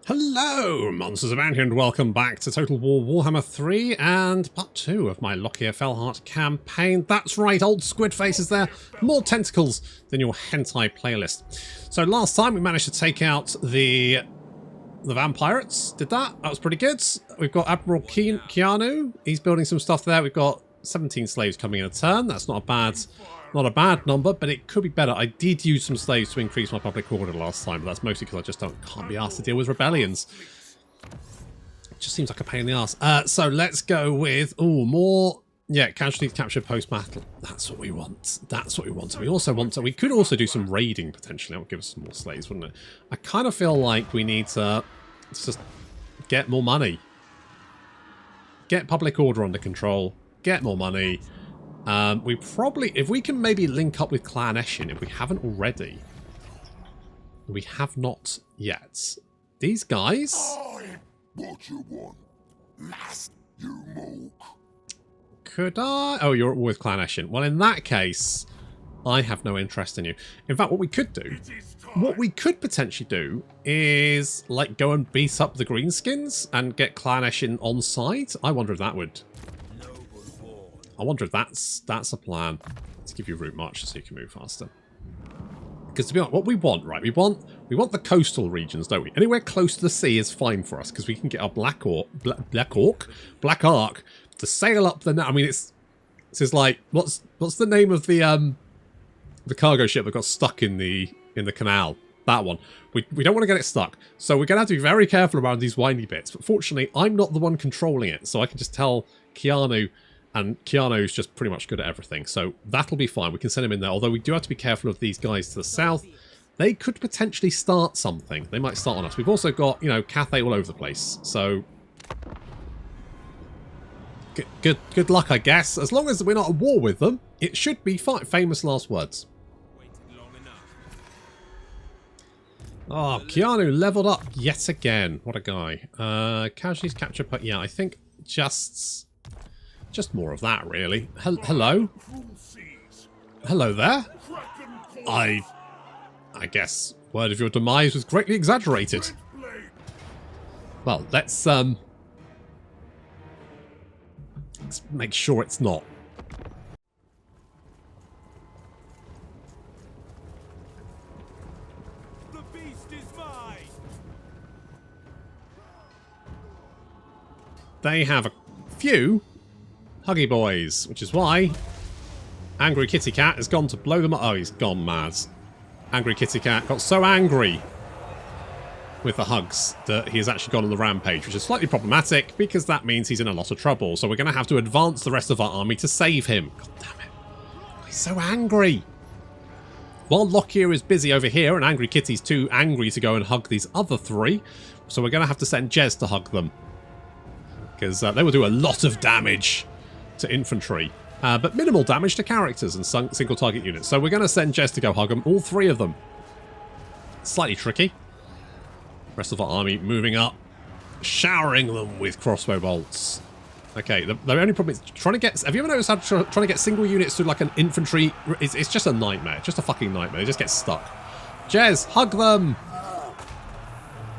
Hello, Monsters About here, and welcome back to Total War Warhammer 3 and part 2 of my Lokhir Fellheart campaign. That's right, old squid faces there, more tentacles than your hentai playlist. So last time we managed to take out the Vampirates. Did that? That was pretty good. We've got Admiral Keanu. He's building some stuff there. We've got 17 slaves coming in a turn. That's not a bad number, but it could be better. I did use some slaves to increase my public order last time, but that's mostly because I just can't be asked to deal with rebellions. It just seems like a pain in the ass. So let's go with more. Yeah, casualties captured post-battle. That's what we want. That's what we want. We also want to. We could also do some raiding potentially. That would give us some more slaves, wouldn't it? I kind of feel like we need to just get more money, get public order under control, get more money. We probably, if we can maybe link up with Clan Eshin, if we haven't already. We have not yet. These guys. What you want? Last you mook. Could I? Oh, you're with Clan Eshin. Well, in that case, I have no interest in you. In fact, what we could do, what we could potentially do is like go and beat up the Greenskins and get Clan Eshin on side. I wonder if that would. I wonder if that's a plan. Let's give you route march so you can move faster. Because to be honest, what we want, right? We want the coastal regions, don't we? Anywhere close to the sea is fine for us because we can get our Black Ark to sail up the. I mean, it's like what's the name of the cargo ship that got stuck in the canal? That one. We don't want to get it stuck, so we're gonna have to be very careful around these windy bits. But fortunately, I'm not the one controlling it, so I can just tell Keanu. And Keanu's just pretty much good at everything, so that'll be fine. We can send him in there, although we do have to be careful of these guys to the south. They could potentially start something. They might start on us. We've also got, you know, Cathay all over the place, so good luck, I guess. As long as we're not at war with them, it should be fine. Famous last words. Oh, Keanu leveled up yet again. What a guy. Casualties capture, but yeah, I think just more of that, really. Hello? Hello there? I guess word of your demise was greatly exaggerated. Well, let's make sure it's not. The beast is mine. They have a few Huggy boys, which is why Angry Kitty Cat has gone to blow them up. Oh, he's gone mad. Angry Kitty Cat got so angry with the hugs that he has actually gone on the rampage, which is slightly problematic because that means he's in a lot of trouble. So we're going to have to advance the rest of our army to save him. God damn it. He's so angry. While Lokhir is busy over here and Angry Kitty's too angry to go and hug these other three, so we're going to have to send Jez to hug them. Because they will do a lot of damage to infantry, but minimal damage to characters and single target units. So we're going to send Jez to go hug them, all three of them. Slightly tricky. Rest of our army moving up, showering them with crossbow bolts. Okay, the only problem is trying to get. Have you ever noticed how trying to get single units to like an infantry? It's just a nightmare, just a fucking nightmare. They just get stuck. Jez, hug them.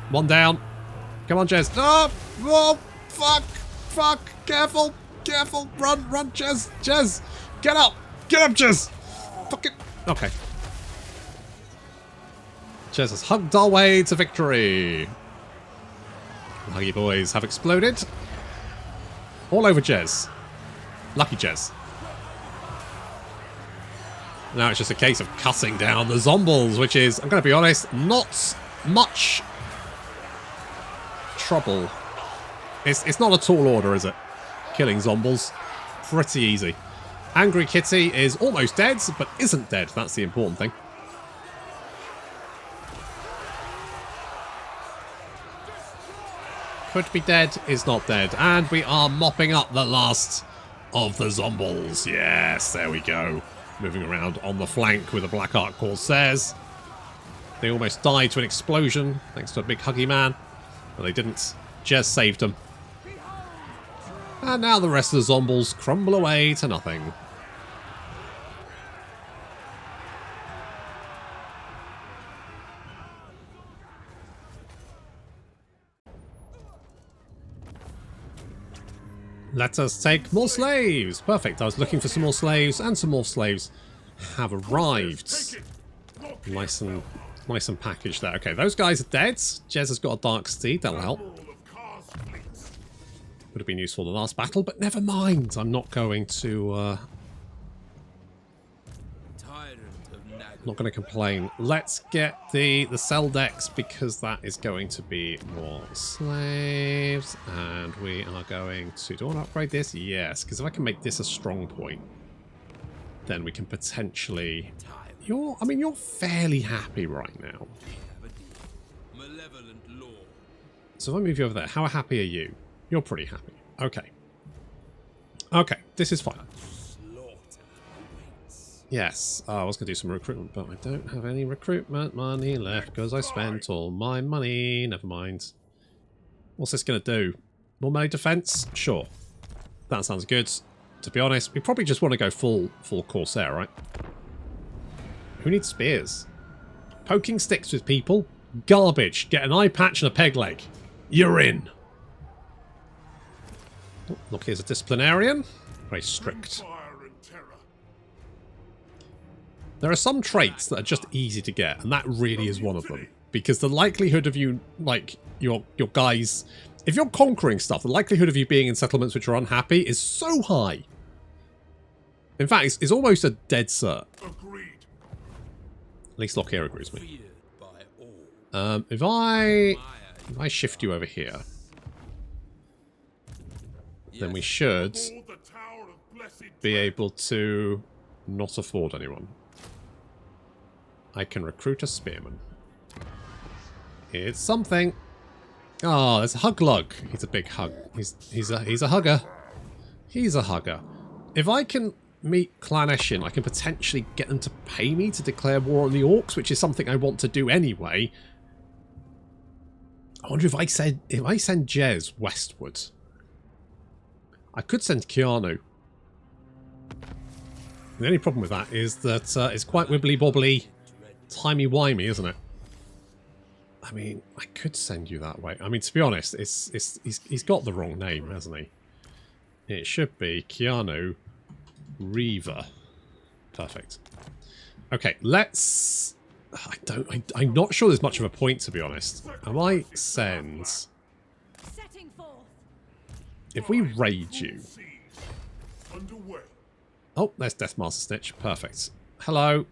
One down. Come on, Jez. Oh, oh fuck, careful. Careful! Run, Jez! Jez! Get up! Get up, Jez! Fuck it! Okay. Jez has hugged our way to victory. The Huggy boys have exploded. All over Jez. Lucky Jez. Now it's just a case of cutting down the zombies, which is, I'm going to be honest, not much trouble. It's not a tall order, is it? Killing zombies. Pretty easy. Angry Kitty is almost dead, but isn't dead. That's the important thing. Could be dead, is not dead. And we are mopping up the last of the zombies. Yes, there we go. Moving around on the flank with the Black Ark Corsairs. They almost died to an explosion, thanks to a big huggy man. But they didn't. Jez saved them. And now the rest of the zombies crumble away to nothing. Let us take more slaves. Perfect. I was looking for some more slaves, and some more slaves have arrived. Nice and packaged there. Okay, those guys are dead. Jez has got a dark steed. That'll help. Would have been useful in the last battle, but never mind. I'm not going to... not going to complain. Let's get the cell decks, because that is going to be more slaves. And we are going to... Do I want to upgrade this? Yes, because if I can make this a strong point, then we can potentially... I mean, you're fairly happy right now. So if I move you over there, how happy are you? You're pretty happy. Okay. Okay, this is fine. Yes, I was going to do some recruitment, but I don't have any recruitment money left because I spent all my money. Never mind. What's this going to do? More melee defense? Sure. That sounds good. To be honest, we probably just want to go full Corsair, right? Who needs spears? Poking sticks with people? Garbage. Get an eye patch and a peg leg. You're in. Oh, look, here's a disciplinarian. Very strict. There are some traits that are just easy to get, and that really is one of them. Because the likelihood of you, like, your guys... If you're conquering stuff, the likelihood of you being in settlements which are unhappy is so high. In fact, it's almost a dead cert. At least Lokhir agrees with me. If I shift you over here, then we should be able to not afford anyone. I can recruit a spearman. It's something. Oh, there's a hug lug. He's a big hug. He's a hugger. He's a hugger. If I can meet Claneshin, I can potentially get them to pay me to declare war on the orcs, which is something I want to do anyway. I wonder if I send Jez westward. I could send Keanu. The only problem with that is that it's quite wibbly bobbly, timey wimey, isn't it? I mean, I could send you that way. I mean, to be honest, he's got the wrong name, hasn't he? It should be Keanu Reaver. Perfect. Okay, let's... I'm not sure there's much of a point, to be honest. I might send... If we raid you... Oh, there's Deathmaster Snitch. Perfect. Hello.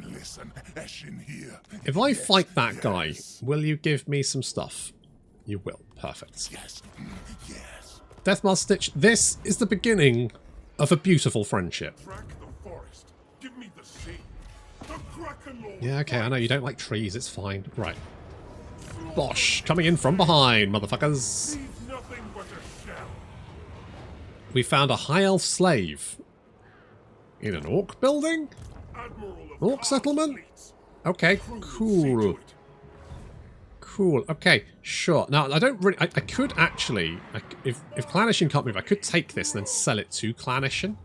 Listen, here. If I fight that guy, will you give me some stuff? You will. Perfect. Yes. Yes. Deathmaster Snitch, this is the beginning of a beautiful friendship. Yeah, okay, I know you don't like trees, it's fine. Right. Bosh, coming in from behind, motherfuckers. We found a high elf slave. In an orc building? Orc settlement? Okay, cool. Cool, okay, sure. Now, I don't really... I could actually... If Claneshin can't move, I could take this and then sell it to Claneshin.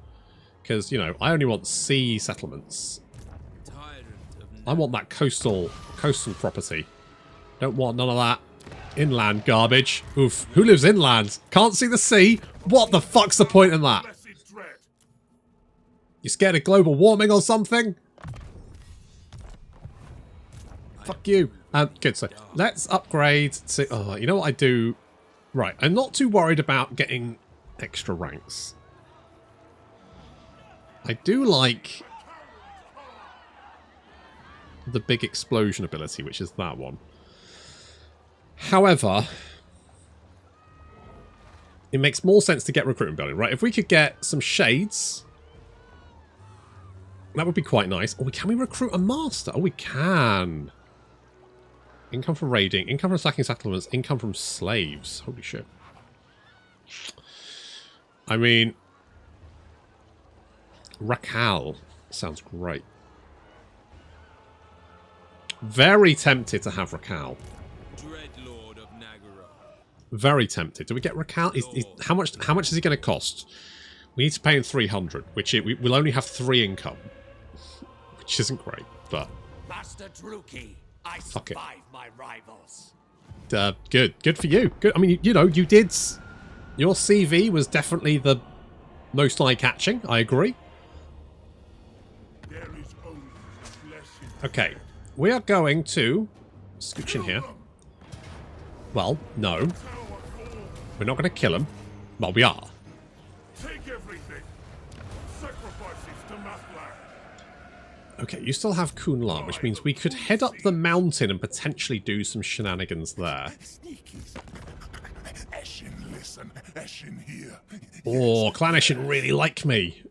Because, you know, I only want sea settlements. I want that coastal property. Don't want none of that inland garbage. Oof. Who lives inland? Can't see the sea? What the fuck's the point in that? You scared of global warming or something? Fuck you. Good, so let's upgrade to... Oh, you know what I do? Right, I'm not too worried about getting extra ranks. I do like the big explosion ability, which is that one. However, it makes more sense to get recruitment building, right? If we could get some shades, that would be quite nice. Oh, can we recruit a master? Oh, we can. Income from raiding, income from sacking settlements, income from slaves. Holy shit. I mean, Rakal sounds great. Very tempted to have Rakal. Very tempted. Do we get Rakal? How much is he going to cost? We need to pay him 300, which we'll only have 3 income, which isn't great. But Master Druki, I fuck it. survived my rivals. Good for you. Good. I mean, you know, you did Your CV was definitely the most eye-catching. I agree. There is only flesh in Okay, we are going to scooch in here. Well, no, our core. we're not going to kill him. Well, we are. Take everything. Sacrifices to Mathlag. Okay, you still have Kunlan, which means we could head up the mountain and potentially do some shenanigans there. Sneakies. Eshin, listen. Eshin here. Oh, Clan Eshin really like me.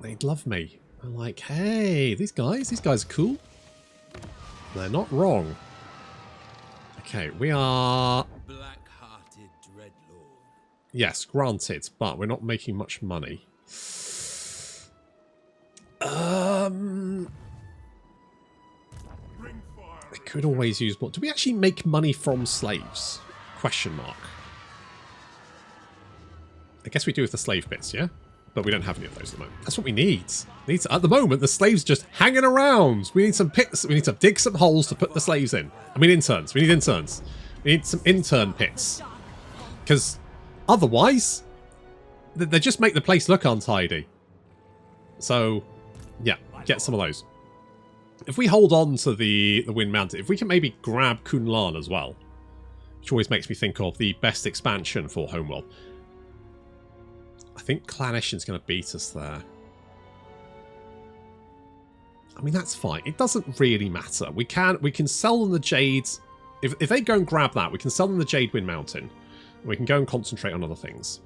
They'd love me. I'm like, hey, these guys are cool. They're not wrong. Okay, we are... Black-hearted dreadlord. Yes, granted, but we're not making much money. I could always use more. Do we actually make money from slaves? Question mark. I guess we do with the slave bits, yeah? But we don't have any of those at the moment. That's what we need. At the moment, the slaves just hanging around. We need some pits. We need to dig some holes to put the slaves in. I mean interns. We need interns. We need some intern pits. Because otherwise, they just make the place look untidy. So, yeah, get some of those. If we hold on to the Wind Mountain, if we can maybe grab Kunlan as well, which always makes me think of the best expansion for Homeworld. I think Clan Eshin's going to beat us there. I mean, that's fine. It doesn't really matter. We can sell them the Jades. If they go and grab that, we can sell them the Jade Wind Mountain. And we can go and concentrate on other things.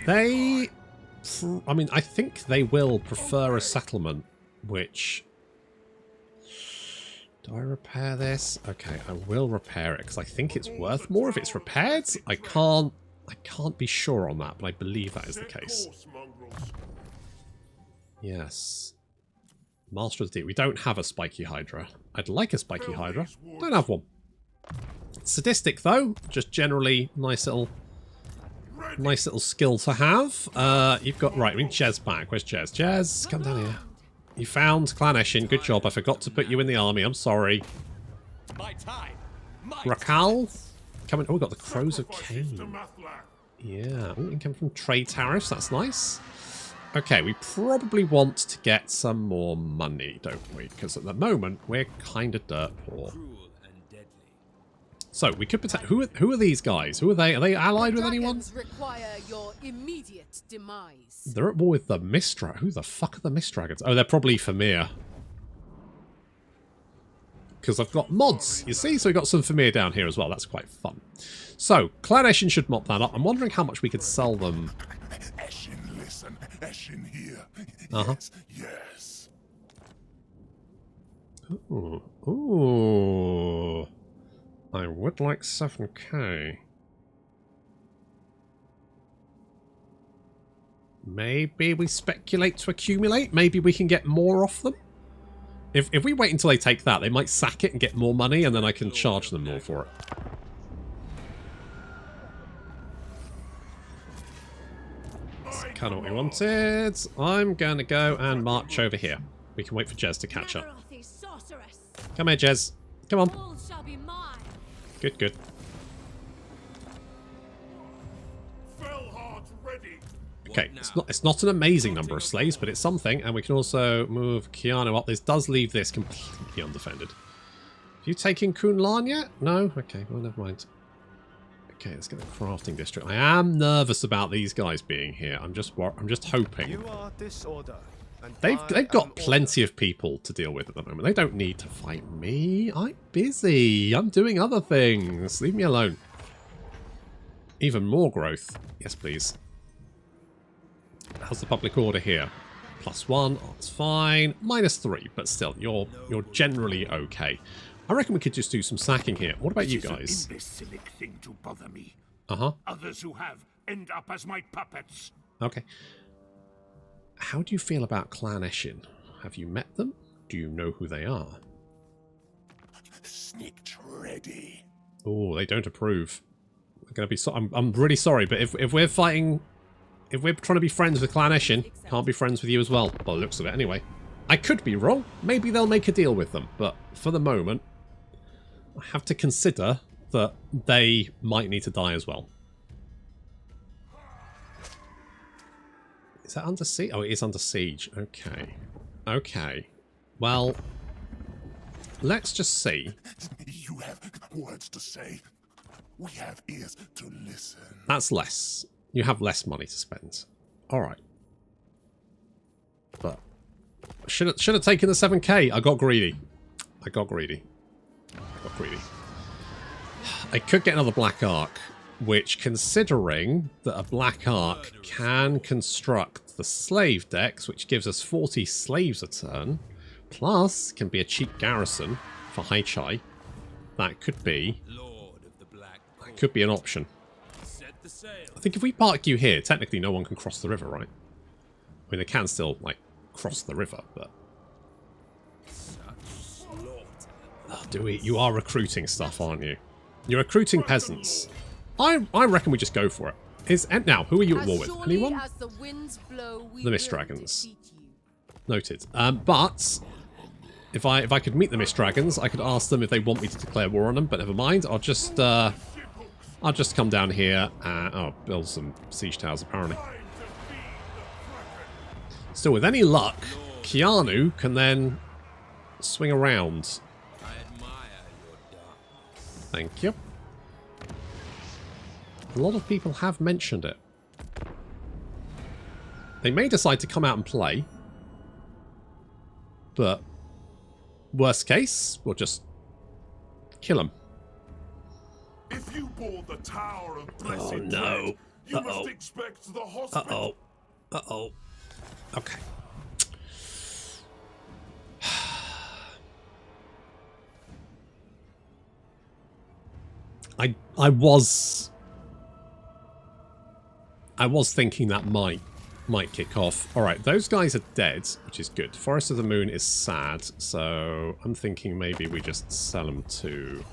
They... I mean, I think they will prefer a settlement, which... Do I repair this? Okay, I will repair it, because I think it's worth more if it's repaired. I can't be sure on that, but I believe that is the case. Yes. Master of the Deep. We don't have a spiky Hydra. I'd like a spiky Hydra. Don't have one. Sadistic, though. Just generally nice little skill to have. You've got... Right, we need Jez back. Where's Jez? Jez, come down here. You found Clan Eshin. Good job. I forgot to put you in the army. I'm sorry. Rakal? Coming... Oh, we got the Crows of Cain. Yeah. Oh, income from trade tariffs. That's nice. Okay, we probably want to get some more money, don't we? Because at the moment, we're kind of dirt poor. So, we could potentially... Who are these guys? Who are they? Are they allied with anyone? Require your immediate demise. They're at war with the Mist Dragons. Who the fuck are the Mist Dragons? Oh, they're probably Famir. Because I've got Modz, you see? So we've got some Famir down here as well. That's quite fun. So, Clan Eshin should mop that up. I'm wondering how much we could sell them. Eshin, listen. Eshin here. Uh-huh. Yes. Ooh. Ooh. I would like 7k. Maybe we speculate to accumulate. Maybe we can get more off them. If we wait until they take that, they might sack it and get more money, and then I can charge them more for it. That's kind of what we wanted. I'm going to go and march over here. We can wait for Jez to catch up. Come here, Jez. Come on. Good, good. Fellheart ready. Okay, it's not an amazing number of slaves, but it's something, and we can also move Keanu up. This does leave this completely undefended. Have you taken Kunlan yet? No? Okay, well, never mind. Okay, let's get the crafting district. I am nervous about these guys being here. I'm just hoping. You are disorder. They've got plenty of people to deal with at the moment. They don't need to fight me. I'm busy. I'm doing other things. Leave me alone. Even more growth. Yes, please. How's the public order here? +1. Oh, it's fine. -3, but still, you're generally okay. I reckon we could just do some sacking here. What about you guys? An imbecilic thing to bother me. Uh-huh. Others who have end up as my puppets. Okay. How do you feel about Clan Eshin? Have you met them? Do you know who they are? Sneaked ready. Oh, they don't approve. I'm gonna be I'm really sorry, but if we're fighting if we're trying to be friends with Clan Eshin, can't be friends with you as well. By the looks of it, anyway. I could be wrong. Maybe they'll make a deal with them. But for the moment, I have to consider that they might need to die as well. Is that under siege? Oh, it is under siege. Okay. Okay. Well, let's just see. You have words to say. We have ears to listen. That's less. You have less money to spend. Alright. But should have taken the 7k. I got greedy. I got greedy. I could get another Black Ark, which, considering that a Black Ark can construct the slave decks, which gives us 40 slaves a turn, plus can be a cheap garrison for High Chai, that could be an option. I think if we park you here, technically no one can cross the river, right? I mean, they can still, like, cross the river, but... Oh, do we? You are recruiting stuff, aren't you? You're recruiting peasants. I reckon we just go for it. Now, who are you at war with? Anyone? The Mist Dragons. Noted. But if I could meet the Mist Dragons, I could ask them if they want me to declare war on them. But never mind. I'll just come down here and build some siege towers. Apparently. Still, with any luck, Keanu can then swing around. Thank you. A lot of people have mentioned it. They may decide to come out and play. But worst case, we'll just kill them. If you board the Tower of Blessed Oh no. you must expect the hospital. Uh-oh. Okay. I was thinking that might kick off. Alright, those guys are dead, which is good. Forest of the Moon is sad, so I'm thinking maybe we just sell them to...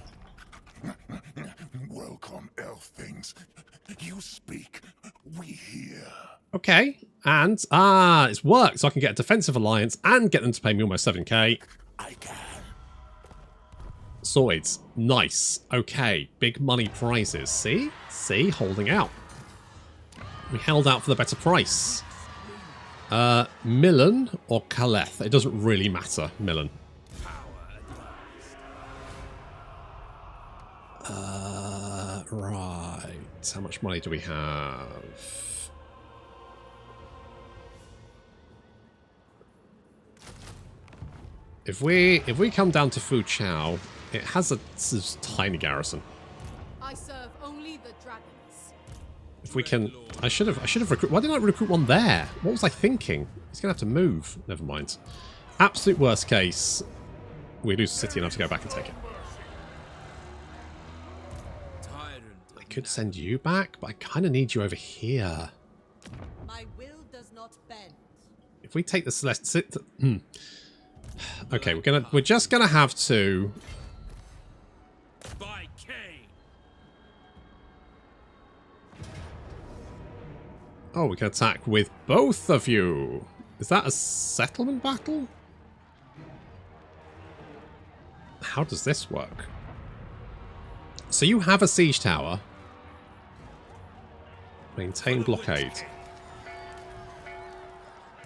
Welcome, elf things. You speak, we hear. Okay, and it's worked, so I can get a defensive alliance and get them to pay me almost 7k. I can. Sorted. Nice. Okay, big money prizes. See? See? Holding out. We held out for the better price. Milan or Kaleth? It doesn't really matter, Milan. Right. How much money do we have? If we come down to Fu Chao, it has a tiny garrison. I serve only the dragons. If we can, I should have recruited. Why didn't I recruit one there? What was I thinking? He's gonna have to move. Never mind. Absolute worst case, we lose the city and have to go back and take it. I could send you back, but I kind of need you over here. My will does not bend. If we take the Celeste, okay, we're just gonna have to. Oh, we can attack with both of you. Is that a settlement battle? How does this work? So you have a siege tower. Maintain blockade.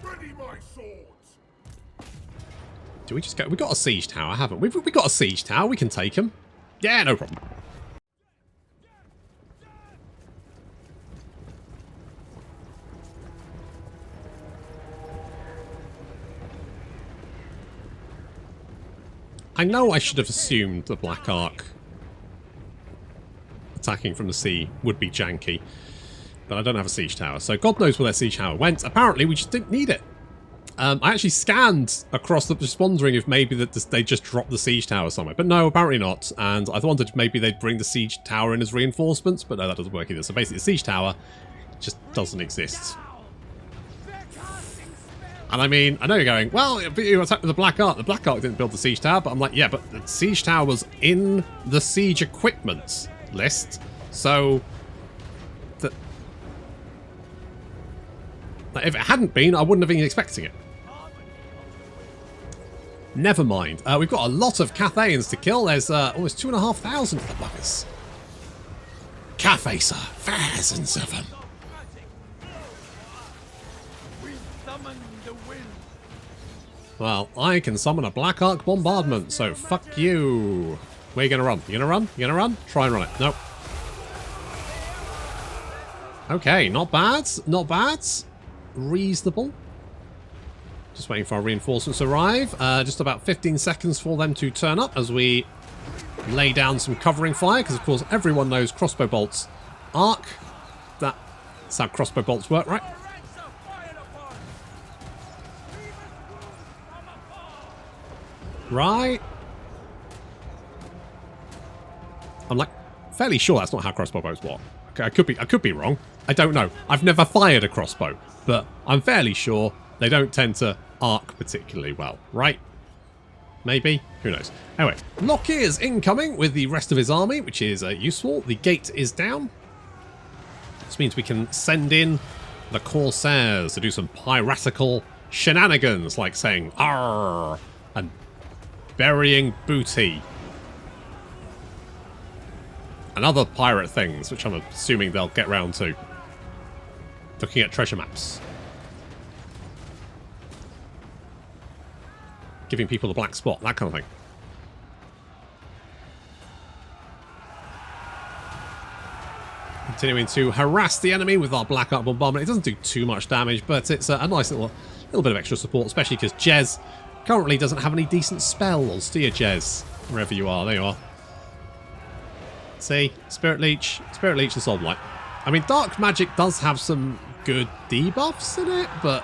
Ready my swords. Do we just go? We got a siege tower, haven't we? We got a siege tower. We can take him. Yeah, no problem. I know I should have assumed the Black Ark attacking from the sea would be janky, but I don't have a siege tower, so God knows where that siege tower went. Apparently, we just didn't need it. I actually scanned across just wondering if maybe they just dropped the siege tower somewhere, but no, apparently not. And I wondered maybe they'd bring the siege tower in as reinforcements, but no, that doesn't work either. So basically, the siege tower just doesn't exist. And I mean, I know you're going, well, you attacked with the Black Ark. The Black Ark didn't build the siege tower, but I'm like, yeah, but the siege tower was in the siege equipment list, so Like, if it hadn't been, I wouldn't have been expecting it. Never mind. We've got a lot of Cathayans to kill. There's almost 2,500 of the buggers. Cathay, sir. Thousands of them. Well, I can summon a Black Arc bombardment, so fuck you. Where you gonna run? You gonna run? You gonna run? Try and run it. Nope. Okay, not bad. Not bad. Reasonable. Just waiting for our reinforcements to arrive. Just about 15 seconds for them to turn up as we lay down some covering fire, because of course everyone knows crossbow bolts arc. That's how crossbow bolts work, right? Right. I'm like fairly sure that's not how crossbow bolts work. Okay, I could be wrong. I don't know. I've never fired a crossbow, but I'm fairly sure they don't tend to arc particularly well, right? Maybe? Who knows? Anyway, Lokhir's incoming with the rest of his army, which is useful. The gate is down. This means we can send in the Corsairs to do some piratical shenanigans, like saying "Arr" and burying booty. And other pirate things, which I'm assuming they'll get round to. Looking at treasure maps. Giving people the black spot, that kind of thing. Continuing to harass the enemy with our Black Arc bombardment. It doesn't do too much damage, but it's a nice little bit of extra support, especially because Jez currently doesn't have any decent spells. Do you, Jez? Wherever you are, there you are. See? Spirit Leech and Soul Blight. I mean, Dark Magic does have some good debuffs in it, but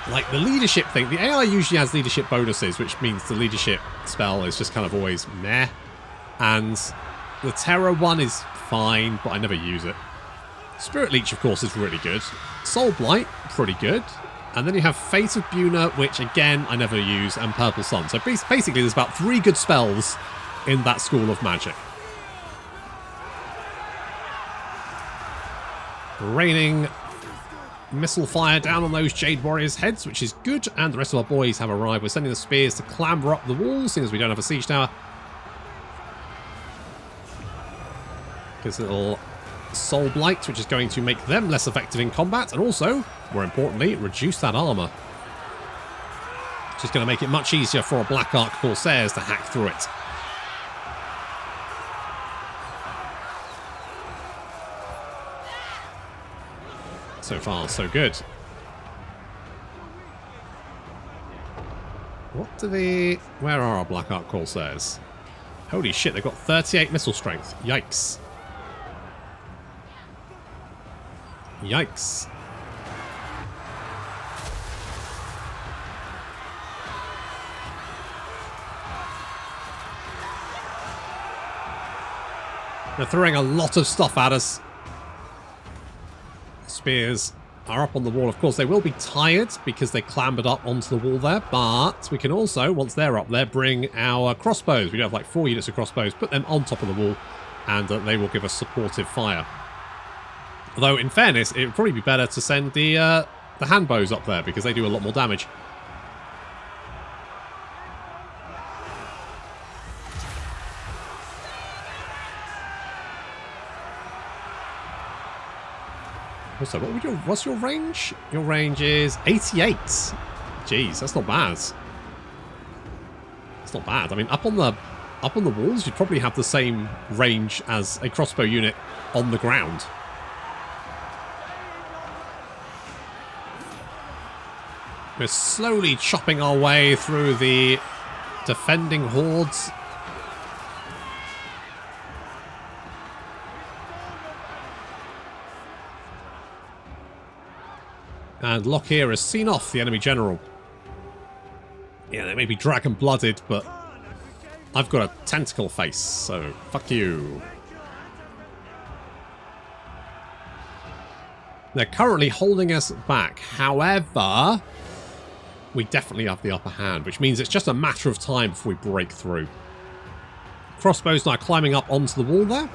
like the leadership thing, the AI usually has leadership bonuses, which means the leadership spell is just kind of always meh. And the Terror one is fine, but I never use it. Spirit Leech, of course, is really good. Soul Blight, pretty good. And then you have Fate of Buna, which again, I never use, and Purple Sun. So basically there's about 3 good spells in that school of magic. Raining missile fire down on those Jade Warriors' heads, which is good. And the rest of our boys have arrived. We're sending the spears to clamber up the walls, seeing as we don't have a siege tower. This little Soul Blight, which is going to make them less effective in combat, and also, more importantly, reduce that armor. Which is going to make it much easier for a Black Arc Corsairs to hack through it. So far, so good. What do the... Where are our Black Arc Corsairs? Holy shit, they've got 38 missile strength. Yikes. Yikes. They're throwing a lot of stuff at us. Spears are up on the wall. Of course, they will be tired because they clambered up onto the wall there, but we can also, once they're up there, bring our crossbows. We do have like 4 units of crossbows, put them on top of the wall, and they will give us supportive fire. Although, in fairness, it would probably be better to send the hand bows up there because they do a lot more damage. Also, what's your range? Your range is 88. Jeez, that's not bad. That's not bad. I mean, up on the walls, you'd probably have the same range as a crossbow unit on the ground. We're slowly chopping our way through the defending hordes. And Lokhir has seen off the enemy general. Yeah, they may be dragon-blooded, but I've got a tentacle face, so fuck you. They're currently holding us back. However, we definitely have the upper hand, which means it's just a matter of time before we break through. Crossbows now climbing up onto the wall there.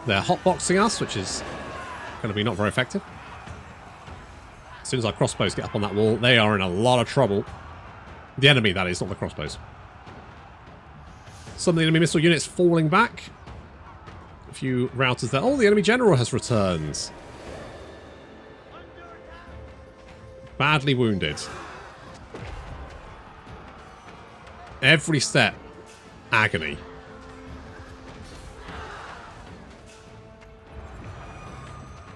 They're hotboxing us, which is going to be not very effective. As soon as our crossbows get up on that wall, they are in a lot of trouble. The enemy, that is, not the crossbows. Some of the enemy missile units falling back. A few routers there. Oh, the enemy general has returned. Badly wounded. Every step, agony.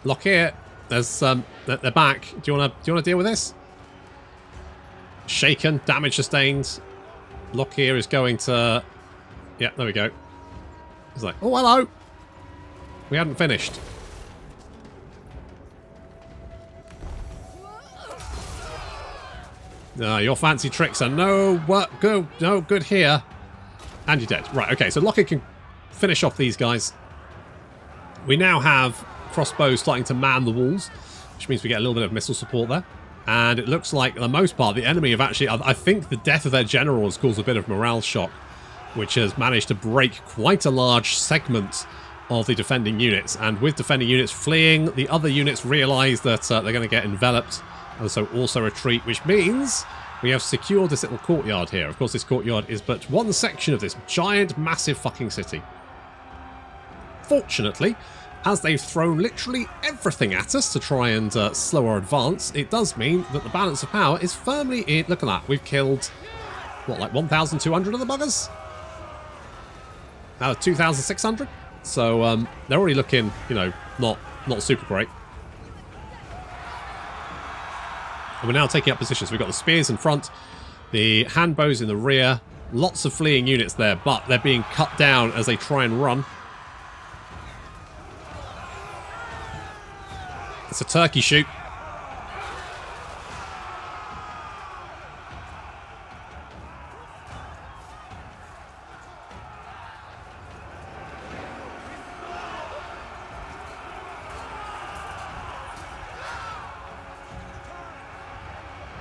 Lokhir, there's they're back. Do you want to deal with this? Shaken, damage sustained. Lokhir is going to. Yeah, there we go. He's like, oh hello. We hadn't finished. Your fancy tricks are no good here. And you're dead. Right, okay, so Lokhir can finish off these guys. We now have crossbows starting to man the walls, which means we get a little bit of missile support there. And it looks like, for the most part, the enemy have actually... I think the death of their general has caused a bit of morale shock, which has managed to break quite a large segment of the defending units. And with defending units fleeing, the other units realise that they're going to get enveloped, and so also retreat, which means we have secured this little courtyard here. Of course, this courtyard is but one section of this giant, massive fucking city. Fortunately, as they've thrown literally everything at us to try and slow our advance, it does mean that the balance of power is firmly in... Look at that. We've killed, what, like 1,200 of the buggers? Out of 2,600? So they're already looking, you know, not super great. And we're now taking up positions. We've got the spears in front, the handbows in the rear, lots of fleeing units there, but they're being cut down as they try and run. It's a turkey shoot.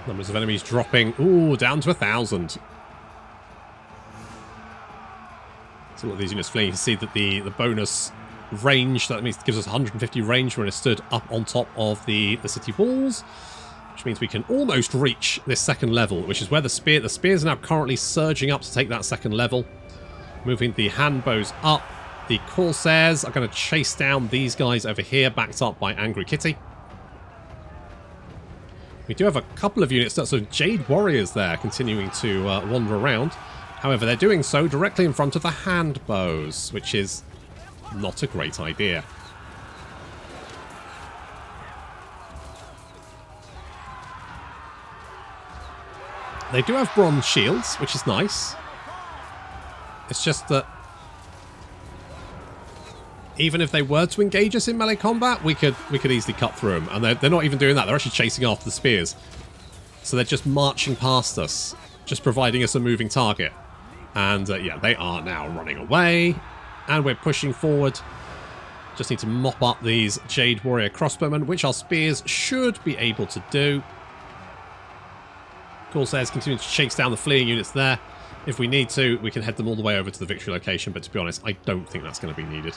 Numbers of enemies dropping. Ooh, down to 1,000. So what these units fleeing, you can see that the bonus range, that means it gives us 150 range when it's stood up on top of the city walls, which means we can almost reach this second level, which is where the spears are now currently surging up to take that second level. Moving the handbows up. The Corsairs are going to chase down these guys over here, backed up by Angry Kitty. We do have a couple of units, sort of Jade Warriors there, continuing to wander around. However, they're doing so directly in front of the handbows, which is not a great idea. They do have bronze shields, which is nice. It's just that even if they were to engage us in melee combat, we could easily cut through them. And they're not even doing that. They're actually chasing after the spears. So they're just marching past us, just providing us a moving target. And yeah, they are now running away. And we're pushing forward. Just need to mop up these Jade Warrior crossbowmen, which our spears should be able to do. Corsairs continue to chase down the fleeing units there. If we need to, we can head them all the way over to the victory location. But to be honest, I don't think that's going to be needed.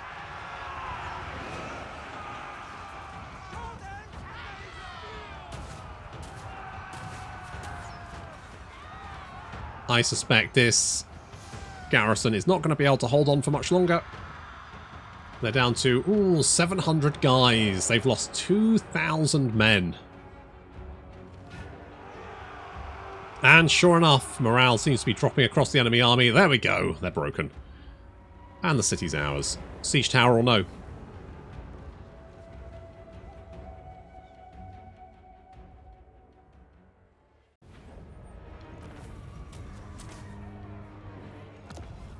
I suspect this garrison is not going to be able to hold on for much longer. They're down to 700 guys. They've lost 2,000 men. And sure enough, morale seems to be dropping across the enemy army. There we go. They're broken. And the city's ours. Siege tower or no.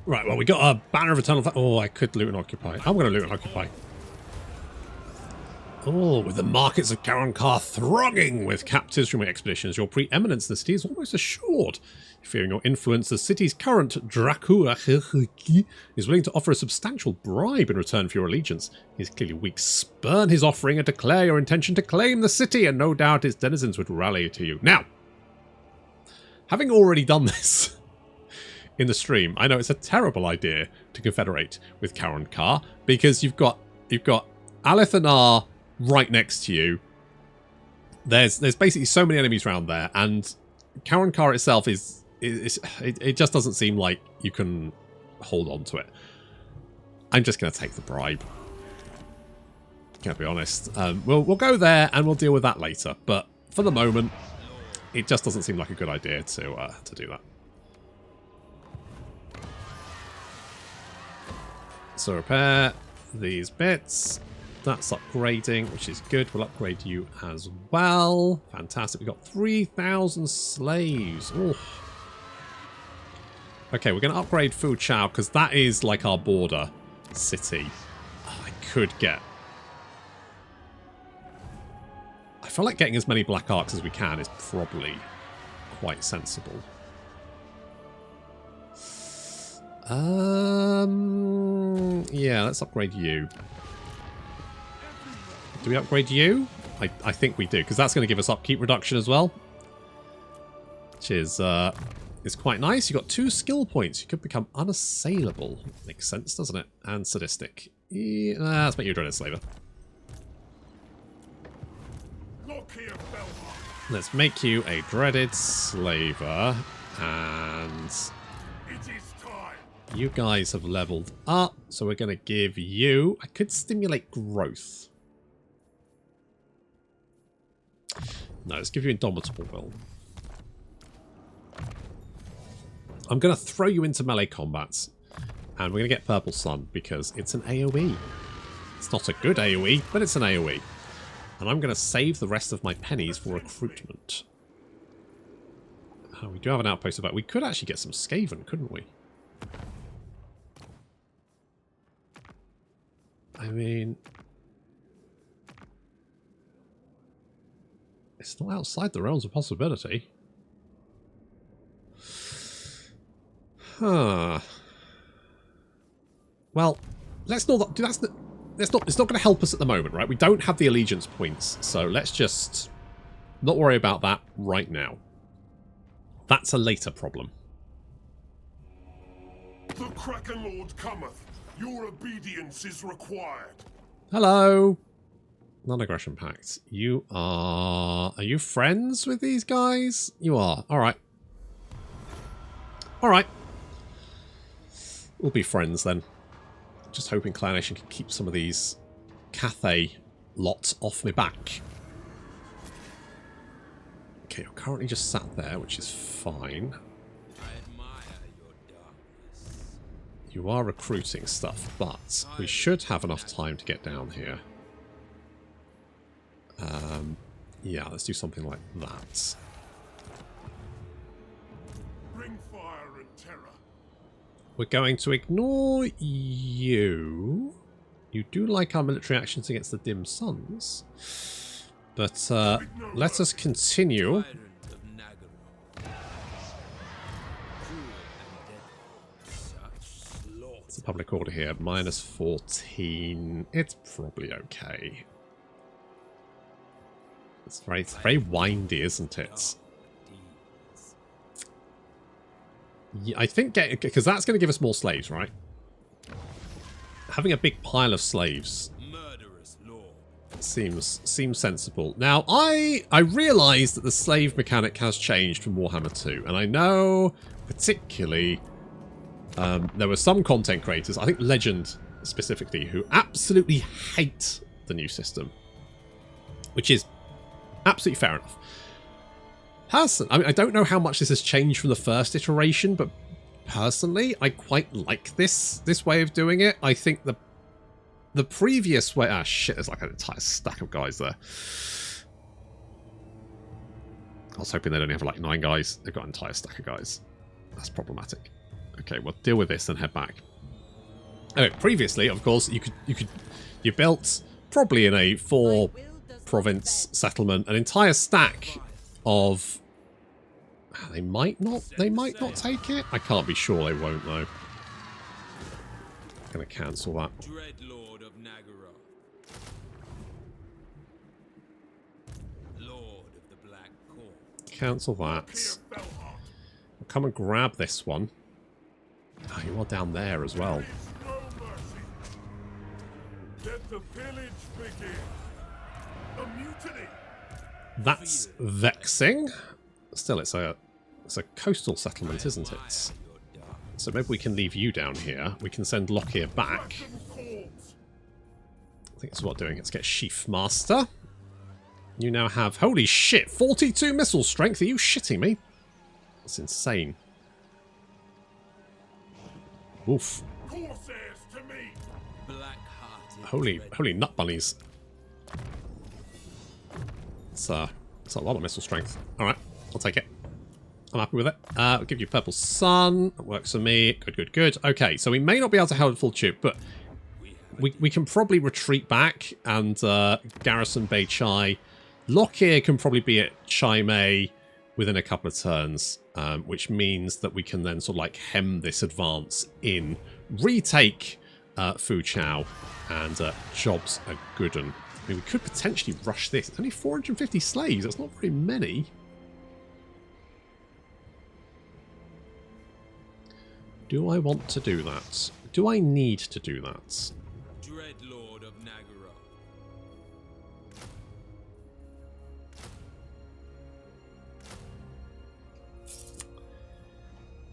Right, well, we got a banner of eternal... Oh, I could loot and occupy. I'm going to loot and occupy. Oh, with the markets of Karankar thronging with captives from your expeditions, your preeminence in the city is almost assured. Fearing your influence, the city's current Dracu is willing to offer a substantial bribe in return for your allegiance. He is clearly weak. Spurn his offering and declare your intention to claim the city, and no doubt its denizens would rally to you. Now, having already done this in the stream, I know it's a terrible idea to confederate with Karankar, because you've got You've got Alethanar right next to you. There's basically so many enemies around there, and Karankar itself it just doesn't seem like you can hold on to it. I'm just going to take the bribe. Can't be honest. We'll go there and we'll deal with that later. But for the moment, it just doesn't seem like a good idea to do that. So repair these bits. That's upgrading, which is good. We'll upgrade you as well. Fantastic. We've got 3,000 slaves. Ooh. Okay, we're going to upgrade Fu Chao because that is like our border city. Oh, I could get... I feel like getting as many Black Arcs as we can is probably quite sensible. Yeah, let's upgrade you. Do we upgrade you? I think we do, because that's going to give us upkeep reduction as well. Which is quite nice. You've got 2 skill points. You could become unassailable. Makes sense, doesn't it? And sadistic. Yeah, let's make you a dreaded slaver. Lokhir Fellheart. Let's make you a dreaded slaver. And It is time. you guys have leveled up. So we're going to give you... I could stimulate growth. No, let's give you Indomitable Will. I'm going to throw you into melee combats. And we're going to get Purple Sun because it's an AoE. It's not a good AoE, but it's an AoE. And I'm going to save the rest of my pennies for recruitment. We do have an outpost of that. We could actually get some Skaven, couldn't we? I mean... It's not outside the realms of possibility. Huh. Well, let's not do that's it's not going to help us at the moment, right? We don't have the allegiance points, so let's just not worry about that right now. That's a later problem. The Kraken Lord cometh. Your obedience is required. Hello. Non-aggression pact. You are... Are you friends with these guys? You are. Alright. Alright. We'll be friends then. Just hoping Clan Nation can keep some of these Cathay lots off my back. Okay, you're currently just sat there, which is fine. I admire your darkness. You are recruiting stuff, but we should have enough time to get down here. Yeah, let's do something like that. Bring fire and terror. We're going to ignore you. You do like our military actions against the Dim Suns. But let us continue. Tyrant of Nagaro. Cruel and deadly. Such slaughter. It's a public order here. Minus 14. It's probably okay. It's very windy, isn't it? Yeah, I think because that's going to give us more slaves, right? Having a big pile of slaves Murderous lord. seems sensible. Now, I realise that the slave mechanic has changed from Warhammer 2, and I know particularly there were some content creators, I think Legend specifically, who absolutely hate the new system, which is absolutely fair enough. I mean, I don't know how much this has changed from the first iteration, but personally, I quite like this way of doing it. I think the previous way... Ah, shit, there's like an entire stack of guys there. I was hoping they'd only have like 9 guys. They've got an entire stack of guys. That's problematic. Okay, we'll deal with this and head back. Anyway, previously, of course, you built probably in a 4-province settlement an entire stack of... They might not take it. I can't be sure they won't though. Gonna cancel that. Dreadlord of Nagaro. Lord of the Black Court. Cancel that. Lokhir Fellheart. We'll come and grab this one. Oh, you are down there as well. No mercy. Let the Pillage begin. A mutiny. That's vexing. Still, it's a coastal settlement, isn't it? So maybe we can leave you down here. We can send Lokhir back. I think that's what we're doing. Let's get Sheaf Master. You now have, holy shit, 42 missile strength. Are you shitting me? That's insane. Oof. Corsairs to me. Holy nut bunnies. It's a lot of missile strength. Alright, I'll take it. I'm happy with it. I'll give you Purple Sun. That works for me. Good, good. Okay, so we may not be able to hold full tube, but we can probably retreat back and garrison Bay Chai. Lokhir can probably be at Chai Mei within a couple of turns, which means that we can then sort of like hem this advance in, retake Fu Chao, and jobs are good. I mean, we could potentially rush this. It's only 450 slaves. That's not very many. Do I want to do that? Do I need to do that? Dread Lord of Nagara.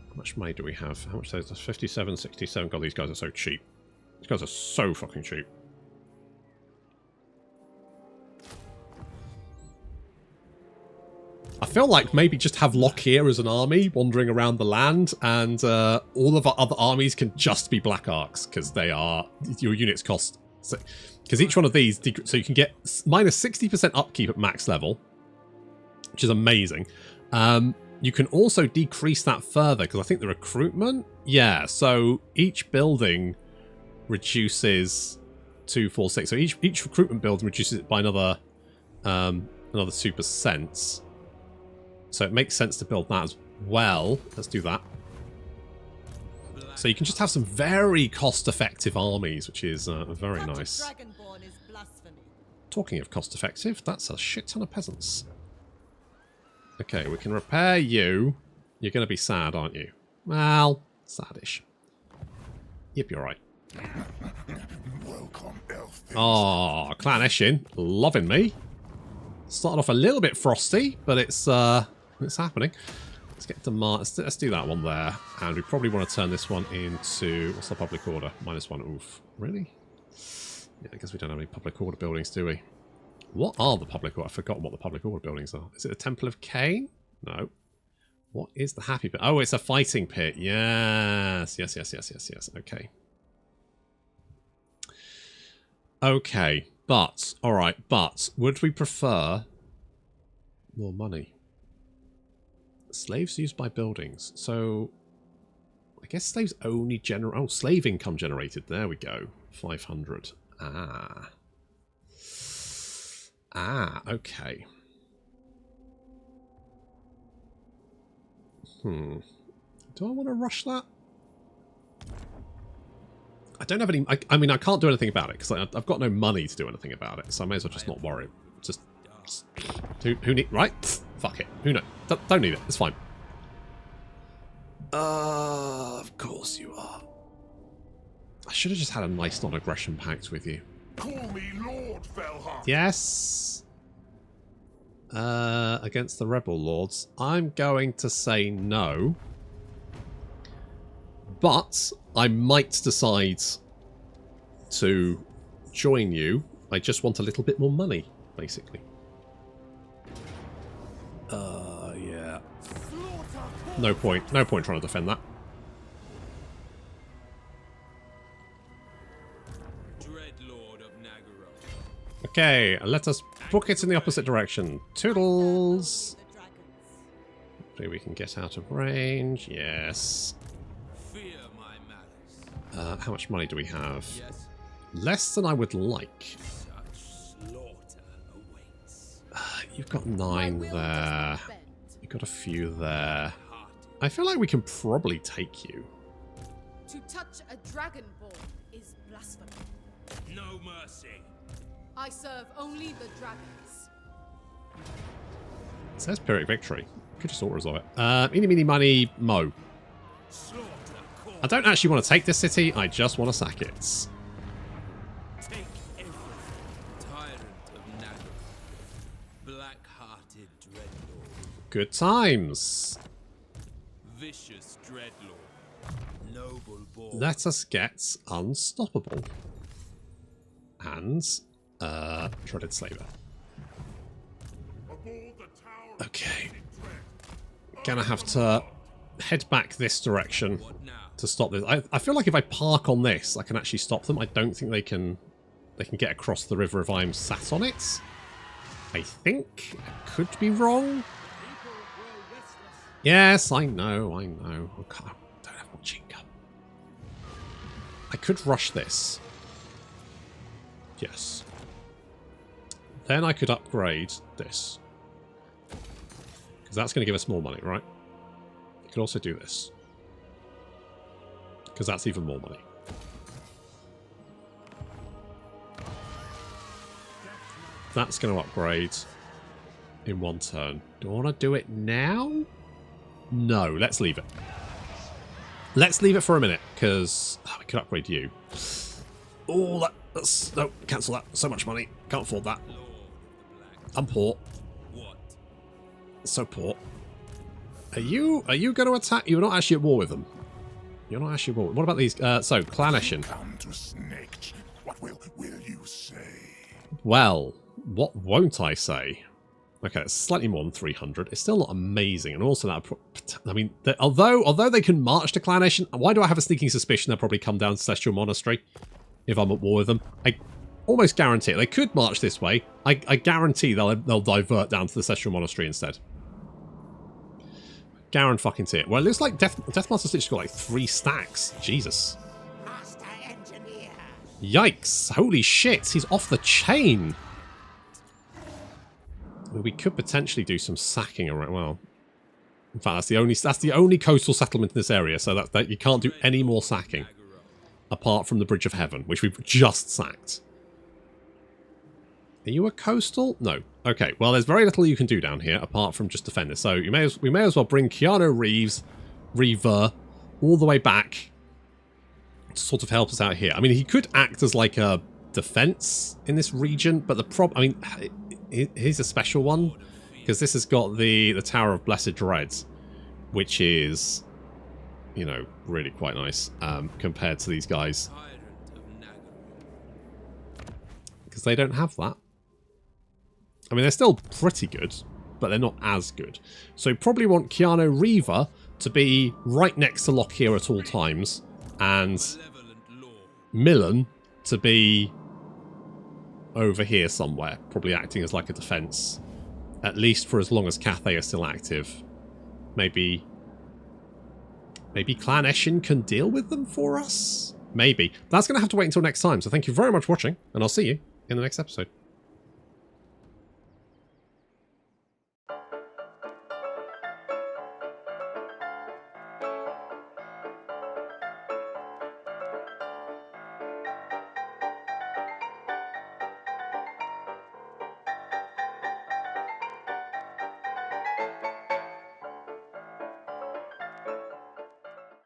How much money do we have? How much is this? 57, 67. God, these guys are so cheap. These guys are so fucking cheap. I feel like maybe just have Lokhir as an army wandering around the land, and all of our other armies can just be Black Arcs, because they are, your units cost, because each one of these, so you can get minus 60% upkeep at max level, which is amazing. You can also decrease that further, because I think the recruitment, yeah, so each building reduces 2, 4, 6, so each recruitment building reduces it by another 2%. So it makes sense to build that as well. Let's do that. So you can just have some very cost-effective armies, which is very nice. Talking of cost-effective, that's a shit ton of peasants. Okay, we can repair you. You're going to be sad, aren't you? Well, saddish. Yep, you're right. Welcome, elf. Oh, Clan Eshin, loving me. Started off a little bit frosty, but it's happening. Let's get to let's do that one there, and we probably want to turn this one into, what's the public order? -1. Oof, really? Yeah, I guess we don't have any public order buildings, do we? What are the public order? I've forgotten what the public order buildings are. Is it the Temple of Cain? No. What is the happy pit? Oh, it's a fighting pit. Yes. Okay. Okay, but, alright, but, would we prefer more money? Slaves used by buildings. So, I guess slaves only generate... Oh, slave income generated. There we go. 500. Okay. Do I want to rush that? I don't have any... I mean, I can't do anything about it, because I've got no money to do anything about it, so I may as well just not worry. Just... Who need... Right? Fuck it. Who knows? Don't need it. It's fine. Of course you are. I should have just had a nice non-aggression pact with you. Call me Lord Fellheart. Yes. Against the rebel lords. I'm going to say no. But I might decide to join you. I just want a little bit more money, basically. Yeah. No point trying to defend that. Dread Lord of Nagara. Okay, let us book it in the opposite direction. Toodles! Hopefully we can get out of range. Yes. Fear my malice. How much money do we have? Yes, Less than I would like. such slaughter awaits. You've got My 9 will does there. not bend. You've got a few there. Hearted. I feel like we can probably take you. To touch a dragonborn is blasphemy. No mercy. I serve only the dragons. It says Pyrrhic Victory. Could just auto-resolve it. Eeny, meeny, money, mo. Slaughter core. I don't actually want to take this city, I just want to sack it. Take everything. Kind-hearted dreadlord. Good times. Vicious dreadlord. Noble born. Let us get unstoppable. And dreaded slaver. Okay. Gonna have to head back this direction to stop this. I feel like if I park on this, I can actually stop them. I don't think they can get across the river if I'm sat on it. I think. I could be wrong. Yes, I know. Oh, God, I don't have much income. I could rush this. Yes. Then I could upgrade this. Because that's going to give us more money, right? You could also do this. Because that's even more money. That's going to upgrade in one turn. Do I want to do it now? No, let's leave it. Let's leave it for a minute, because we could upgrade you. Oh, that's... No, cancel that. So much money. Can't afford that. I'm poor. So poor. Are you going to attack? You're not actually at war with them. You're not actually at war. What about these? So, Clanation. Come to snake. What will you say? Well, what won't I say? Okay, it's slightly more than 300. It's still not amazing. And also, that, I mean, although they can march to Clanation, why do I have a sneaking suspicion they'll probably come down to Celestial Monastery if I'm at war with them? I almost guarantee it. They could march this way. I guarantee they'll divert down to the Celestial Monastery instead. Guarantee it. Well, it looks like Deathmaster Stitch's got like 3 stacks. Jesus. Master engineer. Yikes. Holy shit. He's off the chain. We could potentially do some sacking around. Well, in fact, that's the only coastal settlement in this area, so that you can't do any more sacking apart from the Bridge of Heaven, which we've just sacked. Are you a coastal? No. Okay. Well, there's very little you can do down here apart from just defend this. So we may as well bring Keanu Reaver all the way back to sort of help us out here. I mean, he could act as like a defense in this region, but the problem, I mean, he's a special one because this has got the Tower of Blessed Dreads, which is, you know, really quite nice compared to these guys, because they don't have that. I mean, they're still pretty good, but they're not as good. So you probably want Keanu Reaver to be right next to Lokhir at all times, and Millen to be over here somewhere, probably acting as like a defense, at least for as long as Cathay is still active. Maybe Clan Eshin can deal with them for us? Maybe. That's going to have to wait until next time, so thank you very much for watching, and I'll see you in the next episode.